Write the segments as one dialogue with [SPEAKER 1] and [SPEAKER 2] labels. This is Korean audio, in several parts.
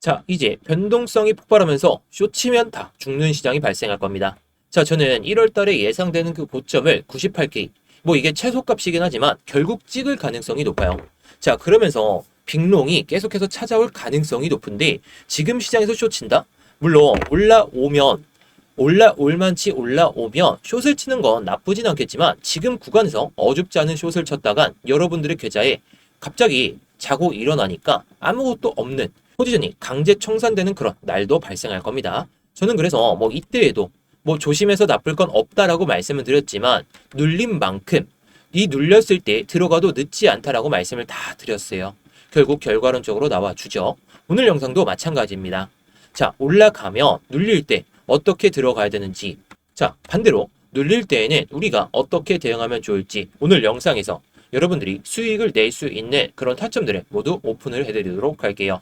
[SPEAKER 1] 자, 이제 변동성이 폭발하면서 쇼치면 다 죽는 시장이 발생할 겁니다. 자, 저는 1월 달에 예상되는 그 고점을 98K, 뭐 이게 최소값이긴 하지만 결국 찍을 가능성이 높아요. 자, 그러면서 빅롱이 계속해서 찾아올 가능성이 높은데 지금 시장에서 쇼친다? 물론 올라올 만치 올라오면 숏을 치는 건 나쁘진 않겠지만 지금 구간에서 어줍지 않은 숏을 쳤다간 여러분들의 계좌에 갑자기 자고 일어나니까 아무것도 없는 포지션이 강제 청산되는 그런 날도 발생할 겁니다. 저는 그래서 뭐 이때에도 뭐 조심해서 나쁠 건 없다라고 말씀을 드렸지만 눌린 만큼 이 눌렸을 때 들어가도 늦지 않다라고 말씀을 다 드렸어요. 결국 결과론적으로 나와주죠. 오늘 영상도 마찬가지입니다. 자, 올라가면 눌릴 때 어떻게 들어가야 되는지, 자, 반대로 눌릴 때에는 우리가 어떻게 대응하면 좋을지 오늘 영상에서 여러분들이 수익을 낼 수 있는 그런 타점들을 모두 오픈을 해드리도록 할게요.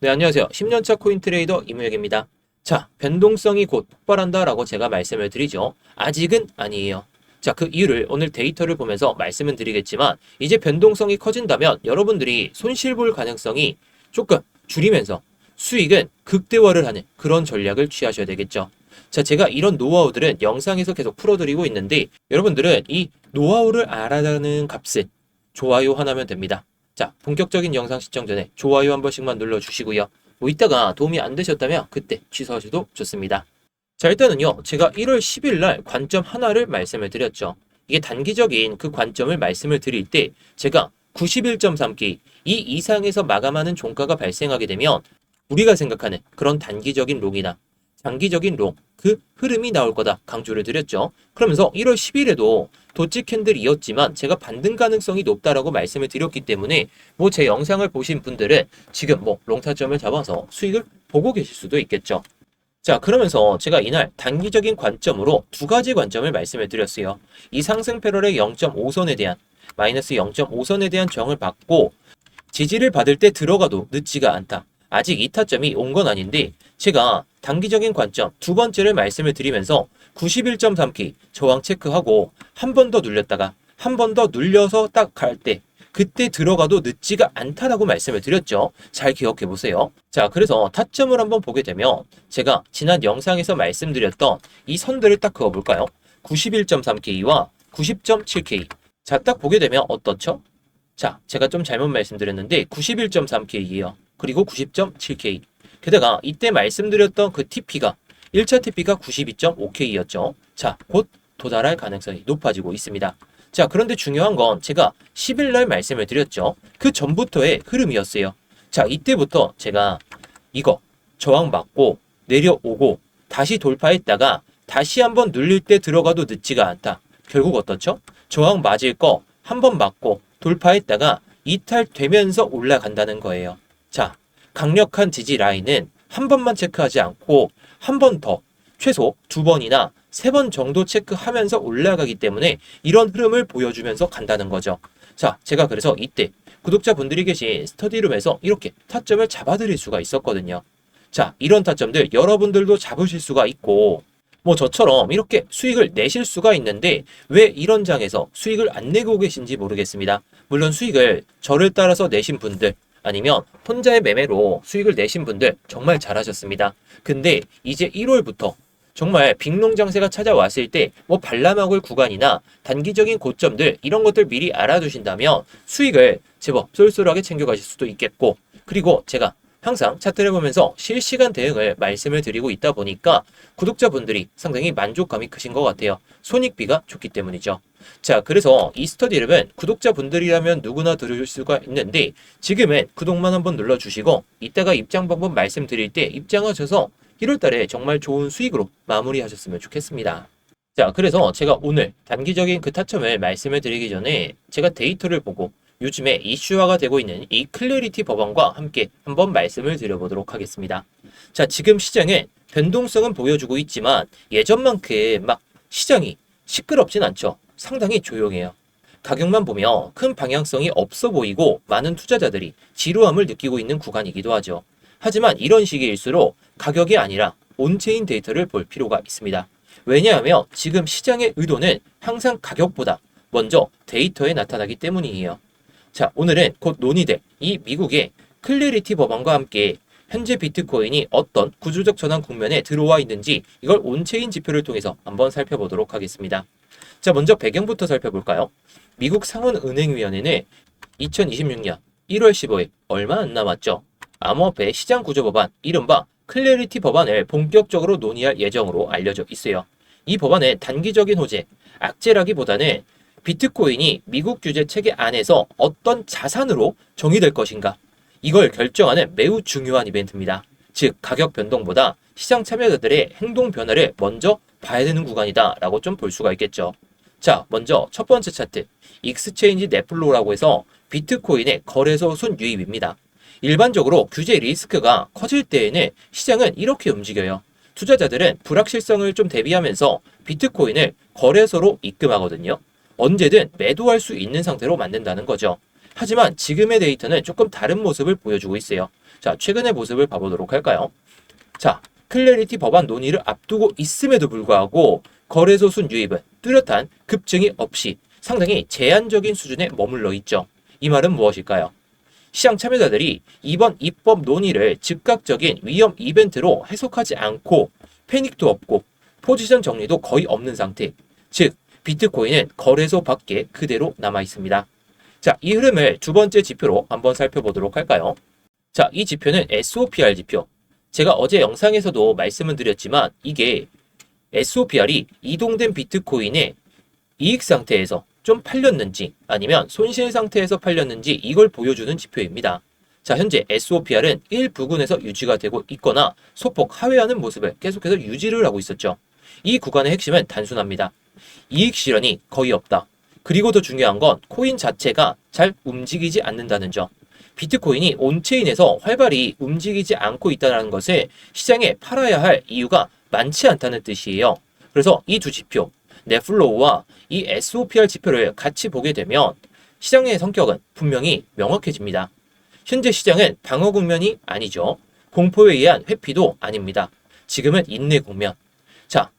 [SPEAKER 1] 네, 안녕하세요. 10년차 코인트레이더 이무혁입니다. 자, 변동성이 곧 폭발한다라고 제가 말씀을 드리죠. 아직은 아니에요. 자, 그 이유를 오늘 데이터를 보면서 말씀을 드리겠지만 이제 변동성이 커진다면 여러분들이 손실 볼 가능성이 조금 줄이면서 수익은 극대화를 하는 그런 전략을 취하셔야 되겠죠. 자, 제가 이런 노하우들은 영상에서 계속 풀어드리고 있는데 여러분들은 이 노하우를 알아가는 값은 좋아요 하나면 됩니다. 자, 본격적인 영상 시청 전에 좋아요 한 번씩만 눌러주시고요. 뭐 이따가 도움이 안 되셨다면 그때 취소하셔도 좋습니다. 자, 일단은요, 제가 1월 10일 날 관점 하나를 말씀을 드렸죠. 이게 단기적인 그 관점을 말씀을 드릴 때 제가 91.3K 이 이상에서 마감하는 종가가 발생하게 되면 우리가 생각하는 그런 단기적인 롱이나 장기적인 롱, 그 흐름이 나올 거다 강조를 드렸죠. 그러면서 1월 10일에도 도치 캔들이었지만 제가 반등 가능성이 높다라고 말씀을 드렸기 때문에 뭐 제 영상을 보신 분들은 지금 뭐 롱타점을 잡아서 수익을 보고 계실 수도 있겠죠. 자, 그러면서 제가 이날 단기적인 관점으로 두 가지 관점을 말씀을 드렸어요. 이 상승 패럴의 0.5선에 대한 마이너스 0.5선에 대한 저항을 받고 지지를 받을 때 들어가도 늦지가 않다. 아직 이 타점이 온 건 아닌데 제가 단기적인 관점 두 번째를 말씀을 드리면서 91.3K 저항 체크하고 한 번 더 눌렸다가 한 번 더 눌려서 딱 갈 때 그때 들어가도 늦지가 않다라고 말씀을 드렸죠. 잘 기억해 보세요. 자, 그래서 타점을 한번 보게 되면 제가 지난 영상에서 말씀드렸던 이 선들을 딱 그어볼까요? 91.3K와 90.7K. 자, 딱 보게 되면 어떻죠? 자, 제가 좀 잘못 말씀드렸는데 91.3K예요. 그리고 90.7K. 게다가 이때 말씀드렸던 그 TP가 1차 TP가 92.5K였죠. 자, 곧 도달할 가능성이 높아지고 있습니다. 자, 그런데 중요한 건 제가 10일 날 말씀을 드렸죠. 그 전부터의 흐름이었어요. 자, 이때부터 제가 이거 저항 맞고 내려오고 다시 돌파했다가 다시 한번 눌릴 때 들어가도 늦지가 않다. 결국 어떻죠? 저항 맞을 거 한 번 맞고 돌파했다가 이탈되면서 올라간다는 거예요. 자, 강력한 지지 라인은 한 번만 체크하지 않고 한 번 더, 최소 두 번이나 세 번 정도 체크하면서 올라가기 때문에 이런 흐름을 보여주면서 간다는 거죠. 자, 제가 그래서 이때 구독자분들이 계신 스터디룸에서 이렇게 타점을 잡아드릴 수가 있었거든요. 자, 이런 타점들 여러분들도 잡으실 수가 있고 뭐 저처럼 이렇게 수익을 내실 수가 있는데 왜 이런 장에서 수익을 안 내고 계신지 모르겠습니다. 물론 수익을 저를 따라서 내신 분들 아니면 혼자의 매매로 수익을 내신 분들 정말 잘하셨습니다. 근데 이제 1월부터 정말 빅롱 장세가 찾아왔을 때 뭐 발라먹을 구간이나 단기적인 고점들 이런 것들 미리 알아두신다면 수익을 제법 쏠쏠하게 챙겨가실 수도 있겠고, 그리고 제가 항상 차트를 보면서 실시간 대응을 말씀을 드리고 있다 보니까 구독자분들이 상당히 만족감이 크신 것 같아요. 손익비가 좋기 때문이죠. 자, 그래서 이 스터디룸은 구독자분들이라면 누구나 들을 수가 있는데 지금은 구독만 한번 눌러주시고 이따가 입장 방법 말씀드릴 때 입장하셔서 1월달에 정말 좋은 수익으로 마무리하셨으면 좋겠습니다. 자, 그래서 제가 오늘 단기적인 그 타점을 말씀을 드리기 전에 제가 데이터를 보고 요즘에 이슈화가 되고 있는 이 클래리티 법안과 함께 한번 말씀을 드려보도록 하겠습니다. 자, 지금 시장에 변동성은 보여주고 있지만 예전만큼 막 시장이 시끄럽진 않죠. 상당히 조용해요. 가격만 보면 큰 방향성이 없어 보이고 많은 투자자들이 지루함을 느끼고 있는 구간이기도 하죠. 하지만 이런 시기일수록 가격이 아니라 온체인 데이터를 볼 필요가 있습니다. 왜냐하면 지금 시장의 의도는 항상 가격보다 먼저 데이터에 나타나기 때문이에요. 자, 오늘은 곧 논의될 이 미국의 클래리티 법안과 함께 현재 비트코인이 어떤 구조적 전환 국면에 들어와 있는지 이걸 온체인 지표를 통해서 한번 살펴보도록 하겠습니다. 자, 먼저 배경부터 살펴볼까요? 미국 상원은행위원회는 2026년 1월 15일 얼마 안 남았죠. 암호화폐 시장 구조 법안, 이른바 클래리티 법안을 본격적으로 논의할 예정으로 알려져 있어요. 이 법안은 단기적인 호재, 악재라기보다는 비트코인이 미국 규제 체계 안에서 어떤 자산으로 정의될 것인가, 이걸 결정하는 매우 중요한 이벤트입니다. 즉, 가격 변동보다 시장 참여자들의 행동 변화를 먼저 봐야 되는 구간이다 라고 좀 볼 수가 있겠죠. 자, 먼저 첫 번째 차트, 익스체인지 넷플로우라고 해서 비트코인의 거래소 순 유입입니다. 일반적으로 규제 리스크가 커질 때에는 시장은 이렇게 움직여요. 투자자들은 불확실성을 좀 대비하면서 비트코인을 거래소로 입금하거든요. 언제든 매도할 수 있는 상태로 만든다는 거죠. 하지만 지금의 데이터는 조금 다른 모습을 보여주고 있어요. 자, 최근의 모습을 봐보도록 할까요? 자, 클래리티 법안 논의를 앞두고 있음에도 불구하고 거래소 순 유입은 뚜렷한 급증이 없이 상당히 제한적인 수준에 머물러 있죠. 이 말은 무엇일까요? 시장 참여자들이 이번 입법 논의를 즉각적인 위험 이벤트로 해석하지 않고 패닉도 없고 포지션 정리도 거의 없는 상태. 즉, 비트코인은 거래소 밖에 그대로 남아 있습니다. 자, 이 흐름을 두 번째 지표로 한번 살펴보도록 할까요? 자, 이 지표는 SOPR 지표. 제가 어제 영상에서도 말씀을 드렸지만 이게 SOPR이 이동된 비트코인의 이익 상태에서 좀 팔렸는지 아니면 손실 상태에서 팔렸는지 이걸 보여주는 지표입니다. 자, 현재 SOPR은 1 부근에서 유지가 되고 있거나 소폭 하회하는 모습을 계속해서 유지를 하고 있었죠. 이 구간의 핵심은 단순합니다. 이익 실현이 거의 없다. 그리고 더 중요한 건 코인 자체가 잘 움직이지 않는다는 점. 비트코인이 온체인에서 활발히 움직이지 않고 있다는 것을 시장에 팔아야 할 이유가 많지 않다는 뜻이에요. 그래서 이 두 지표, 넷플로우와 이 SOPR 지표를 같이 보게 되면 시장의 성격은 분명히 명확해집니다. 현재 시장은 방어 국면이 아니죠. 공포에 의한 회피도 아닙니다. 지금은 인내 국면. 자,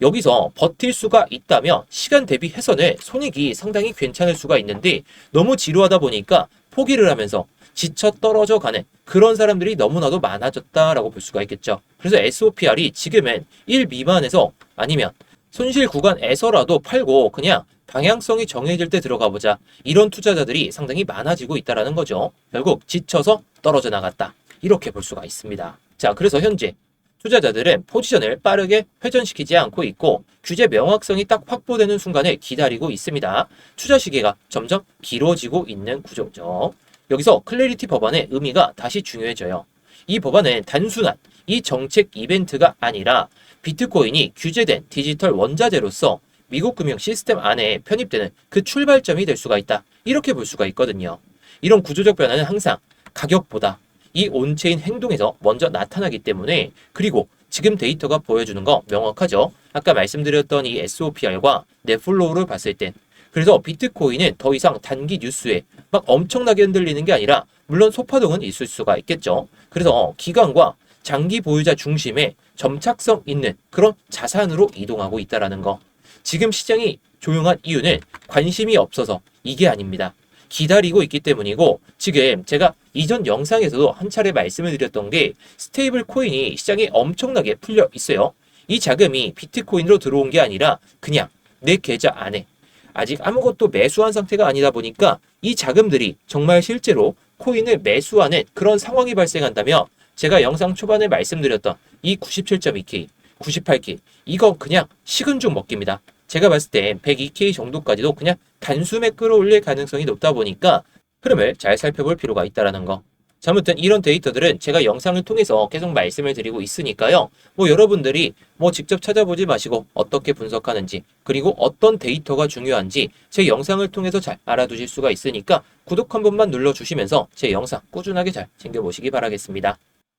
[SPEAKER 1] 여기서 버틸 수가 있다면 시간 대비해서는 손익이 상당히 괜찮을 수가 있는데 너무 지루하다 보니까 포기를 하면서 지쳐 떨어져 가는 그런 사람들이 너무나도 많아졌다라고 볼 수가 있겠죠. 그래서 SOPR이 지금은 1 미만에서 아니면 손실 구간에서라도 팔고 그냥 방향성이 정해질 때 들어가 보자. 이런 투자자들이 상당히 많아지고 있다는 거죠. 결국 지쳐서 떨어져 나갔다. 이렇게 볼 수가 있습니다. 자, 그래서 현재 투자자들은 포지션을 빠르게 회전시키지 않고 있고 규제 명확성이 딱 확보되는 순간을 기다리고 있습니다. 투자 시기가 점점 길어지고 있는 구조죠. 여기서 클래리티 법안의 의미가 다시 중요해져요. 이 법안은 단순한 이 정책 이벤트가 아니라 비트코인이 규제된 디지털 원자재로서 미국 금융 시스템 안에 편입되는 그 출발점이 될 수가 있다. 이렇게 볼 수가 있거든요. 이런 구조적 변화는 항상 가격보다 이 온체인 행동에서 먼저 나타나기 때문에, 그리고 지금 데이터가 보여주는 거 명확하죠. 아까 말씀드렸던 이 SOPR과 넷플로우를 봤을 땐, 그래서 비트코인은 더 이상 단기 뉴스에 막 엄청나게 흔들리는 게 아니라 물론 소파동은 있을 수가 있겠죠. 그래서 기관과 장기 보유자 중심의 점착성 있는 그런 자산으로 이동하고 있다는 거. 지금 시장이 조용한 이유는 관심이 없어서 이게 아닙니다. 기다리고 있기 때문이고, 지금 제가 이전 영상에서도 한 차례 말씀을 드렸던 게 스테이블 코인이 시장에 엄청나게 풀려 있어요. 이 자금이 비트코인으로 들어온 게 아니라 그냥 내 계좌 안에 아직 아무것도 매수한 상태가 아니다 보니까 이 자금들이 정말 실제로 코인을 매수하는 그런 상황이 발생한다면 제가 영상 초반에 말씀드렸던 이 97.2K, 98K 이거 그냥 식은 죽 먹기입니다. 제가 봤을 땐 102K 정도까지도 그냥 단숨에 끌어올릴 가능성이 높다 보니까 흐름을 잘 살펴볼 필요가 있다는 거. 자, 아무튼 이런 데이터들은 제가 영상을 통해서 계속 말씀을 드리고 있으니까요. 여러분들이 직접 찾아보지 마시고 어떻게 분석하는지, 그리고 어떤 데이터가 중요한지 제 영상을 통해서 잘 알아두실 수가 있으니까 구독 한 번만 눌러주시면서 제 영상 꾸준하게 잘 챙겨보시기 바라겠습니다.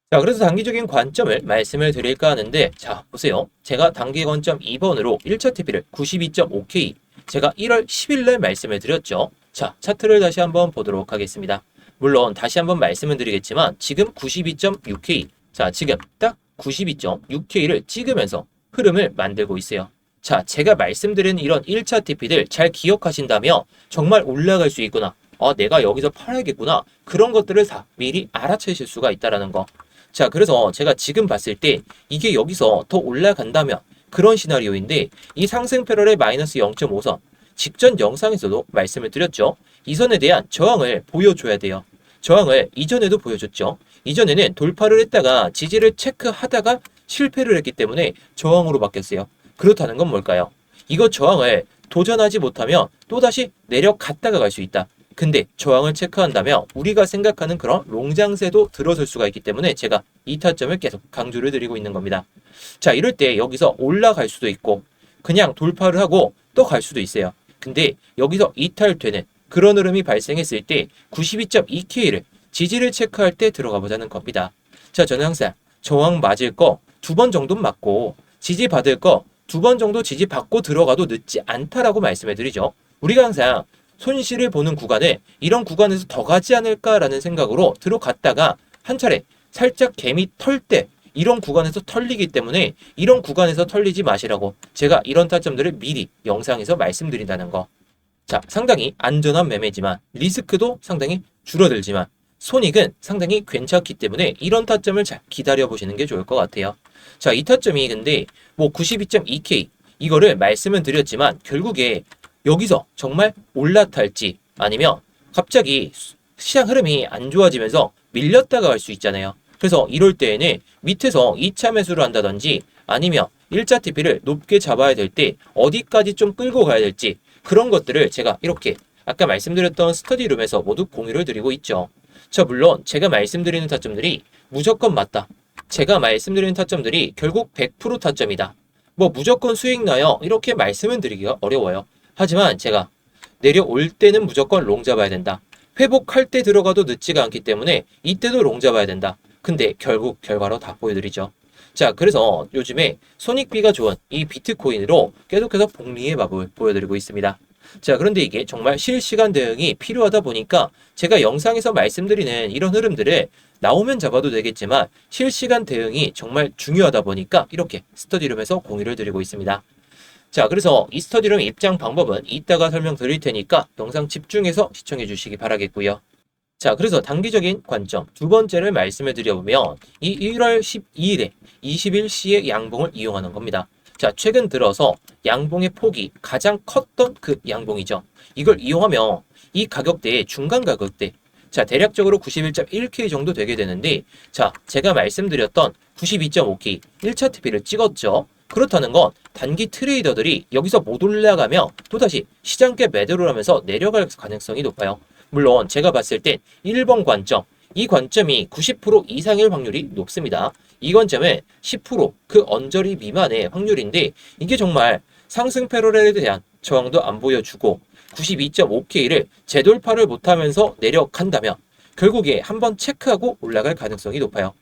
[SPEAKER 1] 자, 그래서 단기적인 관점을 말씀을 드릴까 하는데, 자, 보세요. 제가 단기 관점 2번으로 1차 TP를 92.5K, 제가 1월 10일 날 말씀을 드렸죠. 자, 차트를 다시 한번 보도록 하겠습니다. 물론 다시 한번 말씀을 드리겠지만 지금 92.6K, 자, 지금 딱 92.6K를 찍으면서 흐름을 만들고 있어요. 자, 제가 말씀드린 이런 1차 TP들 잘 기억하신다면 정말 올라갈 수 있구나, 내가 여기서 팔아야겠구나. 그런 것들을 다 미리 알아채실 수가 있다라는 거. 자, 그래서 제가 지금 봤을 때 이게 여기서 더 올라간다면 그런 시나리오인데 이 상승 패러렐 마이너스 0.5선 직전 영상에서도 말씀을 드렸죠. 이 선에 대한 저항을 보여줘야 돼요. 저항을 이전에도 보여줬죠. 이전에는 돌파를 했다가 지지를 체크하다가 실패를 했기 때문에 저항으로 바뀌었어요. 그렇다는 건 뭘까요? 이거 저항을 도전하지 못하면 또다시 내려갔다가 갈 수 있다. 근데 저항을 체크한다면 우리가 생각하는 그런 롱장세도 들어설 수가 있기 때문에 제가 이 타점을 계속 강조를 드리고 있는 겁니다. 자, 이럴 때 여기서 올라갈 수도 있고 그냥 돌파를 하고 또 갈 수도 있어요. 근데 여기서 이탈되는 그런 흐름이 발생했을 때 92.2K를 지지를 체크할 때 들어가 보자는 겁니다. 자, 저는 항상 저항 맞을 거 2번 정도 맞고 지지 받을 거 2번 정도 지지 받고 들어가도 늦지 않다라고 말씀해 드리죠. 우리가 항상 손실을 보는 구간을 이런 구간에서 더 가지 않을까라는 생각으로 들어갔다가 한 차례 살짝 개미 털 때 이런 구간에서 털리기 때문에 이런 구간에서 털리지 마시라고 제가 이런 타점들을 미리 영상에서 말씀드린다는 거. 자, 상당히 안전한 매매지만 리스크도 상당히 줄어들지만 손익은 상당히 괜찮기 때문에 이런 타점을 잘 기다려 보시는 게 좋을 것 같아요. 자, 이 타점이 근데 92.2K 이거를 말씀은 드렸지만 결국에 여기서 정말 올라탈지 아니면 갑자기 시장 흐름이 안 좋아지면서 밀렸다가 갈 수 있잖아요. 그래서 이럴 때에는 밑에서 2차 매수를 한다든지 아니면 1차 TP를 높게 잡아야 될 때 어디까지 좀 끌고 가야 될지 그런 것들을 제가 이렇게 아까 말씀드렸던 스터디룸에서 모두 공유를 드리고 있죠. 자, 물론 제가 말씀드리는 타점들이 무조건 맞다. 제가 말씀드리는 타점들이 결국 100% 타점이다. 무조건 수익 나요. 이렇게 말씀은 드리기가 어려워요. 하지만 제가 내려올 때는 무조건 롱 잡아야 된다. 회복할 때 들어가도 늦지가 않기 때문에 이때도 롱 잡아야 된다. 근데 결국 결과로 다 보여드리죠. 자, 그래서 요즘에 손익비가 좋은 이 비트코인으로 계속해서 복리의 마법을 보여드리고 있습니다. 자, 그런데 이게 정말 실시간 대응이 필요하다 보니까 제가 영상에서 말씀드리는 이런 흐름들을 나오면 잡아도 되겠지만 실시간 대응이 정말 중요하다 보니까 이렇게 스터디룸에서 공유를 드리고 있습니다. 자, 그래서 이 스터디룸 입장 방법은 이따가 설명드릴 테니까 영상 집중해서 시청해 주시기 바라겠고요. 자, 그래서 단기적인 관점 두 번째를 말씀해 드려보면 이 1월 12일에 21시의 양봉을 이용하는 겁니다. 자, 최근 들어서 양봉의 폭이 가장 컸던 그 양봉이죠. 이걸 이용하면 이 가격대의 중간 가격대, 자, 대략적으로 91.1K 정도 되게 되는데, 자, 제가 말씀드렸던 92.5K 1차 TP를 찍었죠. 그렇다는 건 단기 트레이더들이 여기서 못 올라가면 또다시 시장계 매도를 하면서 내려갈 가능성이 높아요. 물론 제가 봤을 땐 1번 관점, 이 관점이 90% 이상일 확률이 높습니다. 이 관점은 10%그 언저리 미만의 확률인데 이게 정말 상승 패러렐에 대한 저항도 안 보여주고 92.5K를 재돌파를 못하면서 내려간다면 결국에 한번 체크하고 올라갈 가능성이 높아요.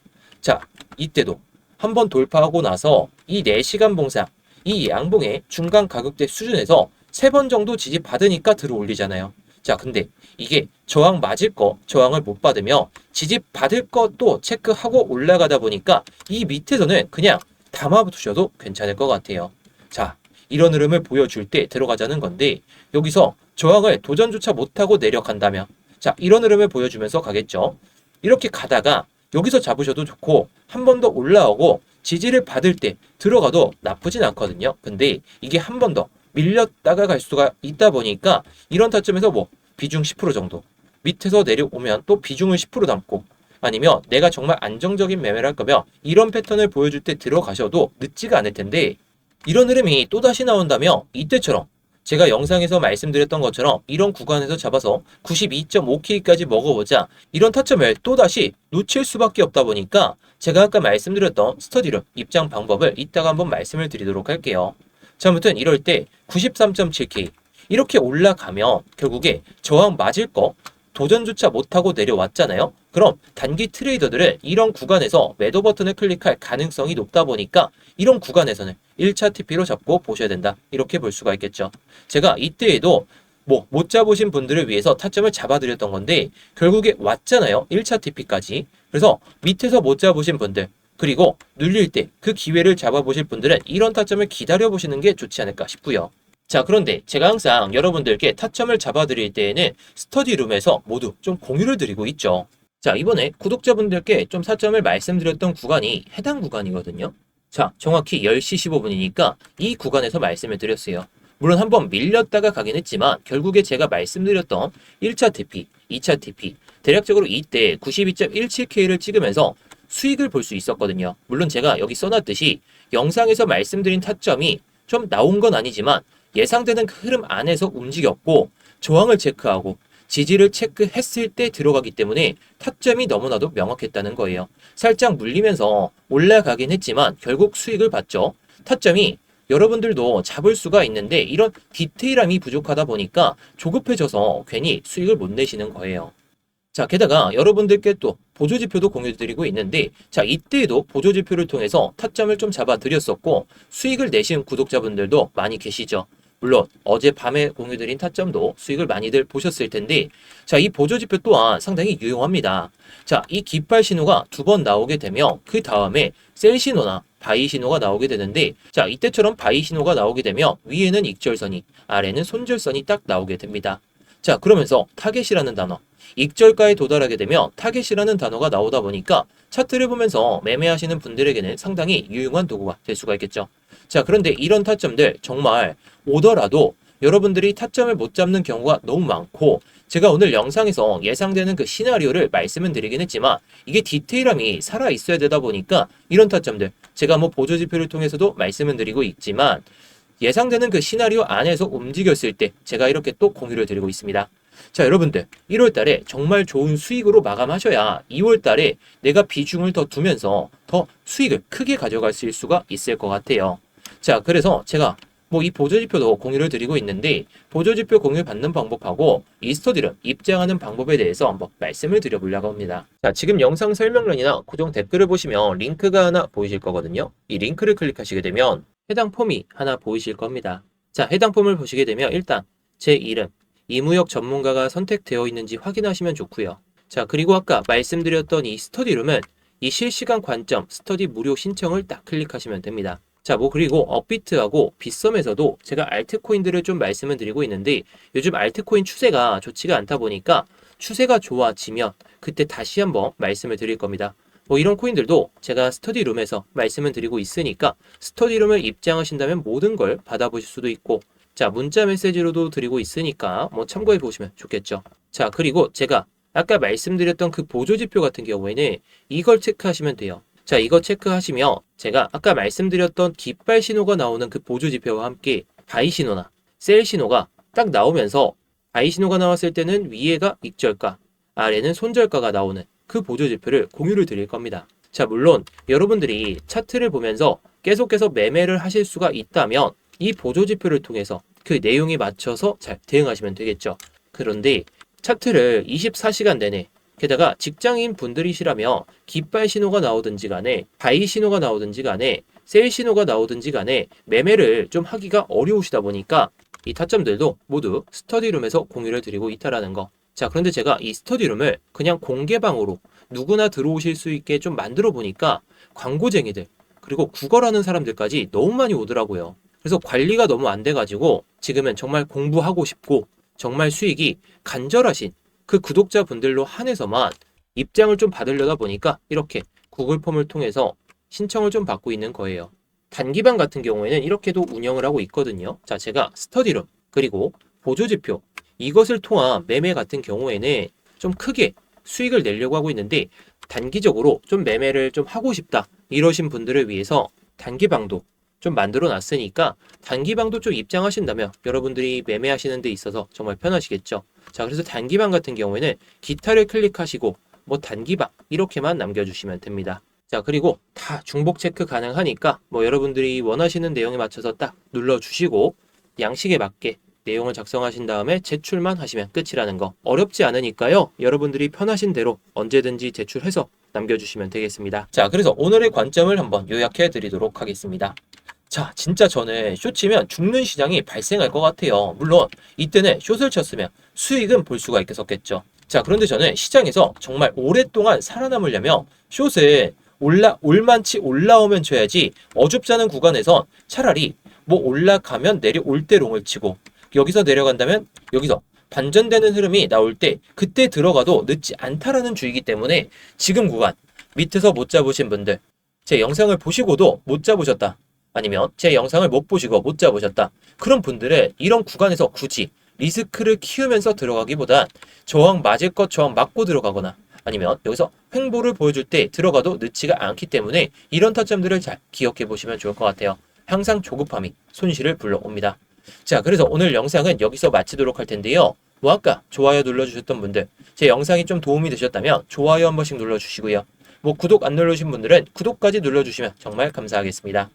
[SPEAKER 1] 자, 이때도 한번 돌파하고 나서 이 4시간 봉상, 이 양봉의 중간 가격대 수준에서 3번 정도 지지 받으니까 들어 올리잖아요. 자, 근데 이게 저항 맞을 거, 저항을 못 받으면 지지 받을 것도 체크하고 올라가다 보니까 이 밑에서는 그냥 담아두셔도 괜찮을 것 같아요. 자, 이런 흐름을 보여줄 때 들어가자는 건데 여기서 저항을 도전조차 못하고 내려간다면 자, 이런 흐름을 보여주면서 가겠죠. 이렇게 가다가 여기서 잡으셔도 좋고 한 번 더 올라오고 지지를 받을 때 들어가도 나쁘진 않거든요. 근데 이게 한 번 더 밀렸다가 갈 수가 있다 보니까 이런 타점에서 비중 10% 정도 밑에서 내려오면 또 비중을 10% 담고 아니면 내가 정말 안정적인 매매를 할 거면 이런 패턴을 보여줄 때 들어가셔도 늦지가 않을 텐데 이런 흐름이 또다시 나온다면 이때처럼 제가 영상에서 말씀드렸던 것처럼 이런 구간에서 잡아서 92.5K까지 먹어보자 이런 타점을 또다시 놓칠 수밖에 없다 보니까 제가 아까 말씀드렸던 스터디룸 입장 방법을 이따가 한번 말씀을 드리도록 할게요. 자, 아무튼 이럴 때 93.7K 이렇게 올라가면 결국에 저항 맞을 거 도전조차 못하고 내려왔잖아요. 그럼 단기 트레이더들은 이런 구간에서 매도 버튼을 클릭할 가능성이 높다 보니까 이런 구간에서는 1차 TP로 잡고 보셔야 된다. 이렇게 볼 수가 있겠죠. 제가 이때에도 못 잡으신 분들을 위해서 타점을 잡아드렸던 건데 결국에 왔잖아요. 1차 TP까지. 그래서 밑에서 못 잡으신 분들 그리고 눌릴 때 그 기회를 잡아보실 분들은 이런 타점을 기다려보시는 게 좋지 않을까 싶고요. 자, 그런데 제가 항상 여러분들께 타점을 잡아드릴 때에는 스터디룸에서 모두 좀 공유를 드리고 있죠. 자, 이번에 구독자분들께 좀 타점을 말씀드렸던 구간이 해당 구간이거든요. 자, 정확히 10시 15분이니까 이 구간에서 말씀을 드렸어요. 물론 한번 밀렸다가 가긴 했지만 결국에 제가 말씀드렸던 1차 TP, 2차 TP 대략적으로 이때 92.17K를 찍으면서 수익을 볼 수 있었거든요. 물론 제가 여기 써놨듯이 영상에서 말씀드린 타점이 좀 나온 건 아니지만 예상되는 그 흐름 안에서 움직였고 저항을 체크하고 지지를 체크했을 때 들어가기 때문에 타점이 너무나도 명확했다는 거예요. 살짝 물리면서 올라가긴 했지만 결국 수익을 봤죠. 타점이 여러분들도 잡을 수가 있는데 이런 디테일함이 부족하다 보니까 조급해져서 괜히 수익을 못 내시는 거예요. 자, 게다가 여러분들께 또 보조지표도 공유드리고 있는데, 자, 이때에도 보조지표를 통해서 타점을 좀 잡아드렸었고, 수익을 내신 구독자분들도 많이 계시죠. 물론, 어젯밤에 공유드린 타점도 수익을 많이들 보셨을 텐데, 자, 이 보조지표 또한 상당히 유용합니다. 자, 이 깃발 신호가 2번 나오게 되면, 그 다음에 셀 신호나 바이 신호가 나오게 되는데, 자, 이때처럼 바이 신호가 나오게 되면, 위에는 익절선이, 아래는 손절선이 딱 나오게 됩니다. 자, 그러면서 타겟이라는 단어, 익절가에 도달하게 되면 타겟이라는 단어가 나오다 보니까 차트를 보면서 매매하시는 분들에게는 상당히 유용한 도구가 될 수가 있겠죠. 자, 그런데 이런 타점들 정말 오더라도 여러분들이 타점을 못 잡는 경우가 너무 많고, 제가 오늘 영상에서 예상되는 그 시나리오를 말씀은 드리긴 했지만 이게 디테일함이 살아 있어야 되다 보니까 이런 타점들 제가 뭐 보조지표를 통해서도 말씀은 드리고 있지만 예상되는 그 시나리오 안에서 움직였을 때 제가 이렇게 또 공유를 드리고 있습니다. 자, 여러분들 1월 달에 정말 좋은 수익으로 마감하셔야 2월 달에 내가 비중을 더 두면서 더 수익을 크게 가져갈 수가 있을 것 같아요. 자, 그래서 제가 뭐 이 보조지표도 공유를 드리고 있는데 보조지표 공유 받는 방법하고 이 스터디룸 입장하는 방법에 대해서 한번 말씀을 드려보려고 합니다. 자, 지금 영상 설명란이나 고정 댓글을 보시면 링크가 하나 보이실 거거든요. 이 링크를 클릭하시게 되면 해당 폼이 하나 보이실 겁니다. 자, 해당 폼을 보시게 되면 일단 제 이름, 이무역 전문가가 선택되어 있는지 확인하시면 좋고요. 자, 그리고 아까 말씀드렸던 이 스터디룸은 이 실시간 관점 스터디 무료 신청을 딱 클릭하시면 됩니다. 자, 뭐 그리고 업비트하고 빗썸에서도 제가 알트코인들을 좀 말씀을 드리고 있는데 요즘 알트코인 추세가 좋지가 않다 보니까 추세가 좋아지면 그때 다시 한번 말씀을 드릴 겁니다. 뭐 이런 코인들도 제가 스터디룸에서 말씀을 드리고 있으니까 스터디룸을 입장하신다면 모든 걸 받아보실 수도 있고, 자, 문자 메시지로도 드리고 있으니까 뭐 참고해 보시면 좋겠죠. 자, 그리고 제가 아까 말씀드렸던 그 보조지표 같은 경우에는 이걸 체크하시면 돼요. 자, 이거 체크하시면 제가 아까 말씀드렸던 깃발 신호가 나오는 그 보조지표와 함께 바이 신호나 셀 신호가 딱 나오면서 바이 신호가 나왔을 때는 위에가 익절가, 아래는 손절가가 나오는 그 보조지표를 공유를 드릴 겁니다. 자, 물론 여러분들이 차트를 보면서 계속해서 매매를 하실 수가 있다면 이 보조지표를 통해서 그 내용에 맞춰서 잘 대응하시면 되겠죠. 그런데 차트를 24시간 내내, 게다가 직장인 분들이시라면 깃발 신호가 나오든지 간에 바이 신호가 나오든지 간에 셀 신호가 나오든지 간에 매매를 좀 하기가 어려우시다 보니까 이 타점들도 모두 스터디룸에서 공유를 드리고 있다라는 거. 자, 그런데 제가 이 스터디룸을 그냥 공개방으로 누구나 들어오실 수 있게 좀 만들어 보니까 광고쟁이들 그리고 구걸하는 사람들까지 너무 많이 오더라고요. 그래서 관리가 너무 안 돼가지고 지금은 정말 공부하고 싶고 정말 수익이 간절하신 그 구독자분들로 한해서만 입장을 좀 받으려다 보니까 이렇게 구글 폼을 통해서 신청을 좀 받고 있는 거예요. 단기방 같은 경우에는 이렇게도 운영을 하고 있거든요. 자, 제가 스터디룸 그리고 보조지표 이것을 통한 매매 같은 경우에는 좀 크게 수익을 내려고 하고 있는데 단기적으로 좀 매매를 좀 하고 싶다 이러신 분들을 위해서 단기방도 좀 만들어 놨으니까 단기방도 좀 입장하신다면 여러분들이 매매하시는 데 있어서 정말 편하시겠죠. 자, 그래서 단기방 같은 경우에는 기타를 클릭하시고 뭐 단기방 이렇게만 남겨주시면 됩니다. 자, 그리고 다 중복 체크 가능하니까 뭐 여러분들이 원하시는 내용에 맞춰서 딱 눌러주시고 양식에 맞게 내용을 작성하신 다음에 제출만 하시면 끝이라는 거. 어렵지 않으니까요. 여러분들이 편하신 대로 언제든지 제출해서 남겨주시면 되겠습니다. 자, 그래서 오늘의 관점을 한번 요약해 드리도록 하겠습니다. 자, 진짜 저는 숏 치면 죽는 시장이 발생할 것 같아요. 물론 이때는 숏을 쳤으면 수익은 볼 수가 있겠었겠죠. 자, 그런데 저는 시장에서 정말 오랫동안 살아남으려면 숏은 올만치 올라오면 쳐야지 어줍지 않은 구간에선 차라리 뭐 올라가면 내려올 때 롱을 치고 여기서 내려간다면 여기서 반전되는 흐름이 나올 때 그때 들어가도 늦지 않다라는 주의이기 때문에 지금 구간 밑에서 못 잡으신 분들 제 영상을 보시고도 못 잡으셨다. 아니면 제 영상을 못 보시고 못 잡으셨다. 그런 분들은 이런 구간에서 굳이 리스크를 키우면서 들어가기보단 저항 맞을 것 저항 맞고 들어가거나 아니면 여기서 횡보를 보여줄 때 들어가도 늦지가 않기 때문에 이런 타점들을 잘 기억해 보시면 좋을 것 같아요. 항상 조급함이 손실을 불러옵니다. 자, 그래서 오늘 영상은 여기서 마치도록 할 텐데요. 뭐 아까 좋아요 눌러주셨던 분들 제 영상이 좀 도움이 되셨다면 좋아요 한 번씩 눌러주시고요. 뭐 구독 안 눌러주신 분들은 구독까지 눌러주시면 정말 감사하겠습니다.